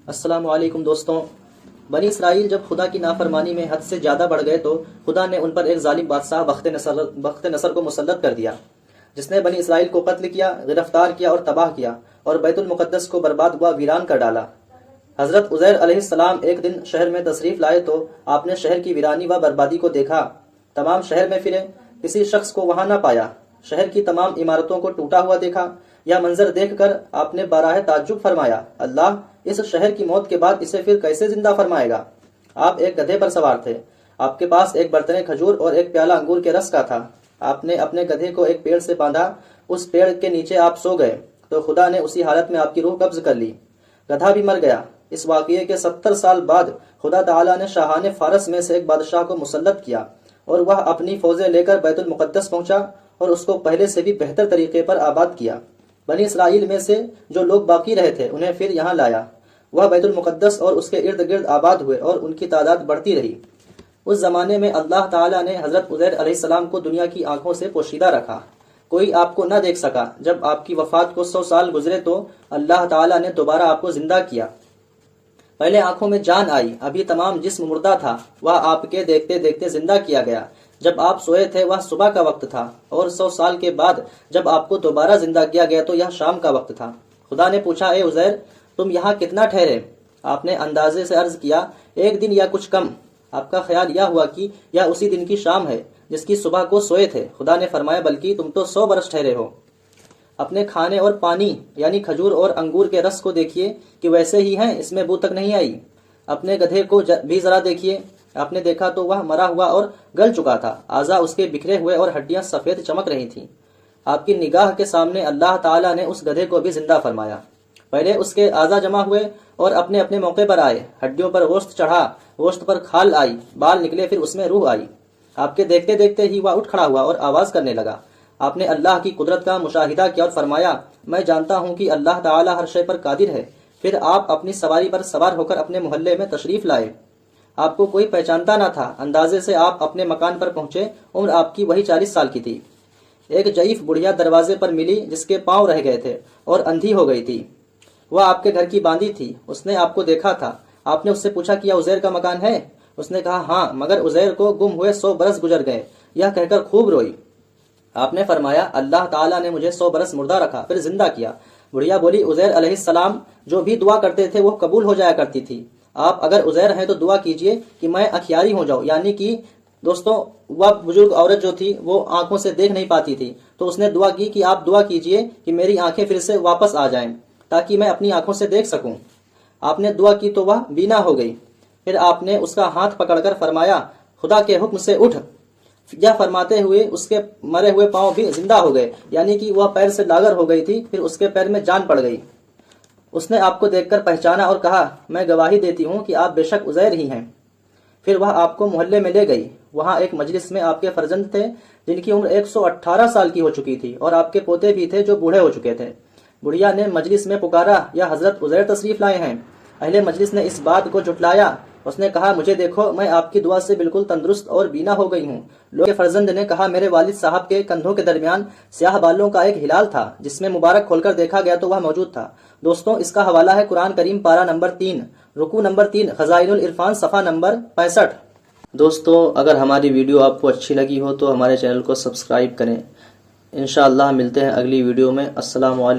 السلام علیکم دوستوں، بنی اسرائیل جب خدا کی نافرمانی میں حد سے زیادہ بڑھ گئے تو خدا نے ان پر ایک ظالم بادشاہ بخت نصر کو مسلط کر دیا، جس نے بنی اسرائیل کو قتل کیا، گرفتار کیا اور تباہ کیا، اور بیت المقدس کو برباد ہوا ویران کر ڈالا۔ حضرت عزیر علیہ السلام ایک دن شہر میں تشریف لائے تو آپ نے شہر کی ویرانی و بربادی کو دیکھا۔ تمام شہر میں پھرے، کسی شخص کو وہاں نہ پایا۔ شہر کی تمام عمارتوں کو ٹوٹا ہوا دیکھا۔ یہ منظر دیکھ کر آپ نے براہ تعجب فرمایا، اللہ اس شہر کی موت کے بعد اسے پھر کیسے زندہ فرمائے گا؟ آپ ایک گدھے پر سوار تھے، آپ کے پاس ایک برتن کھجور اور ایک پیالہ انگور کے رس کا تھا۔ آپ نے اپنے گدھے کو ایک پیڑ سے باندھا، اس پیڑ کے نیچے آپ سو گئے تو خدا نے اسی حالت میں آپ کی روح قبض کر لی۔ گدھا بھی مر گیا۔ اس واقعے کے 70 سال بعد خدا تعالیٰ نے شاہان فارس میں سے ایک بادشاہ کو مسلط کیا اور وہ اپنی فوجیں لے کر بیت المقدس پہنچا اور اس کو پہلے سے بھی بہتر طریقے پر آباد کیا۔ بنی اسرائیل میں سے جو لوگ باقی رہے تھے انہیں پھر یہاں لایا۔ وہ بیت المقدس اور اس کے ارد گرد آباد ہوئے اور ان کی تعداد بڑھتی رہی۔ اس زمانے میں اللہ تعالیٰ نے حضرت عزیر علیہ السلام کو دنیا کی آنکھوں سے پوشیدہ رکھا۔ کوئی آپ کو نہ دیکھ سکا۔ جب آپ کی وفات کو 100 سال گزرے تو اللہ تعالیٰ نے دوبارہ آپ کو زندہ کیا۔ پہلے آنکھوں میں جان آئی، ابھی تمام جسم مردہ تھا، وہ آپ کے دیکھتے دیکھتے زندہ کیا گیا۔ جب آپ سوئے تھے وہ صبح کا وقت تھا، اور 100 سال کے بعد جب آپ کو دوبارہ زندہ کیا گیا تو یہ شام کا وقت تھا۔ خدا نے پوچھا، اے عزیر تم یہاں کتنا ٹھہرے؟ آپ نے اندازے سے عرض کیا، 1 دن یا کچھ کم۔ آپ کا خیال یہ ہوا کہ یہ اسی دن کی شام ہے جس کی صبح کو سوئے تھے۔ خدا نے فرمایا، بلکہ تم تو 100 برس ٹھہرے ہو۔ اپنے کھانے اور پانی یعنی کھجور اور انگور کے رس کو دیکھیے کہ ویسے ہی ہیں، اس میں بو تک نہیں آئی۔ اپنے گدھے کو بھی ذرا دیکھیے۔ آپ نے دیکھا تو وہ مرا ہوا اور گل چکا تھا، اعضاء اس کے بکھرے ہوئے اور ہڈیاں سفید چمک رہی تھیں۔ آپ کی نگاہ کے سامنے اللہ تعالیٰ نے اس گدھے کو بھی زندہ فرمایا۔ پہلے اس کے اعضاء جمع ہوئے اور اپنے اپنے موقع پر آئے۔ ہڈیوں پر گوشت چڑھا، گوشت پر کھال آئی، بال نکلے، پھر اس میں روح آئی۔ آپ کے دیکھتے دیکھتے ہی وہ اٹھ کھڑا ہوا اور آواز کرنے لگا۔ آپ نے اللہ کی قدرت کا مشاہدہ کیا اور فرمایا، میں جانتا ہوں کہ اللہ تعالیٰ ہر شے پر قادر ہے۔ پھر آپ اپنی سواری پر سوار ہو کر اپنے محلے میں تشریف لائے۔ آپ کو کوئی پہچانتا نہ تھا۔ اندازے سے آپ اپنے مکان پر پہنچے۔ عمر آپ کی وہی 40 سال کی تھی۔ ایک ضعیف بڑھیا دروازے پر ملی جس کے پاؤں رہ گئے تھے اور اندھی ہو گئی تھی۔ وہ آپ کے گھر کی باندھی تھی۔ اس نے آپ کو دیکھا تھا۔ آپ نے اس سے پوچھا کہ یہ عزیر کا مکان ہے؟ اس نے کہا ہاں، مگر عزیر کو گم ہوئے 100 برس گزر گئے۔ یہ کہہ کر خوب روئی۔ آپ نے فرمایا، اللہ تعالیٰ نے مجھے 100 برس مردہ رکھا پھر زندہ کیا۔ بڑھیا بولی، عزیر علیہ السلام جو بھی دعا کرتے تھے وہ قبول ہو جایا کرتی تھی۔ آپ اگر عزیر ہیں تو دعا کیجئے کہ میں اکھیاری ہو جاؤں، یعنی کہ دوستوں وہ بزرگ عورت جو تھی وہ آنکھوں سے دیکھ نہیں پاتی تھی، تو اس نے دعا کی کہ آپ دعا کیجئے کہ میری آنکھیں پھر سے واپس آ جائیں تاکہ میں اپنی آنکھوں سے دیکھ سکوں۔ آپ نے دعا کی تو وہ بینا ہو گئی۔ پھر آپ نے اس کا ہاتھ پکڑ کر فرمایا، خدا کے حکم سے اٹھ۔ یہ فرماتے ہوئے اس کے مرے ہوئے پاؤں بھی زندہ ہو گئے، یعنی کہ وہ پیر سے لاغر ہو گئی تھی، پھر اس کے پیر میں جان پڑ گئی۔ اس نے آپ کو دیکھ کر پہچانا اور کہا، میں گواہی دیتی ہوں کہ آپ بے شک عزیر ہی ہیں۔ پھر وہ آپ کو محلے میں لے گئی۔ وہاں ایک مجلس میں آپ کے فرزند تھے جن کی عمر 118 سال کی ہو چکی تھی، اور آپ کے پوتے بھی تھے جو بوڑھے ہو چکے تھے۔ بڑھیا نے مجلس میں پکارا، یا حضرت عزیر تشریف لائے ہیں؟ اہل مجلس نے اس بات کو جھٹلایا۔ اس نے کہا، مجھے دیکھو، میں آپ کی دعا سے بالکل تندرست اور بینا ہو گئی ہوں۔ لوگ کے فرزند نے کہا، میرے والد صاحب کے کندھوں کے درمیان سیاہ بالوں کا ایک ہلال تھا جس میں مبارک کھول کر دیکھا گیا تو وہ موجود تھا۔ دوستوں اس کا حوالہ ہے قرآن کریم پارہ نمبر 3 رکوع نمبر 3 خزائن العرفان صفحہ نمبر 65۔ دوستوں اگر ہماری ویڈیو آپ کو اچھی لگی ہو تو ہمارے چینل کو سبسکرائب کریں۔ انشاءاللہ ملتے ہیں اگلی ویڈیو میں۔ السلام علیکم۔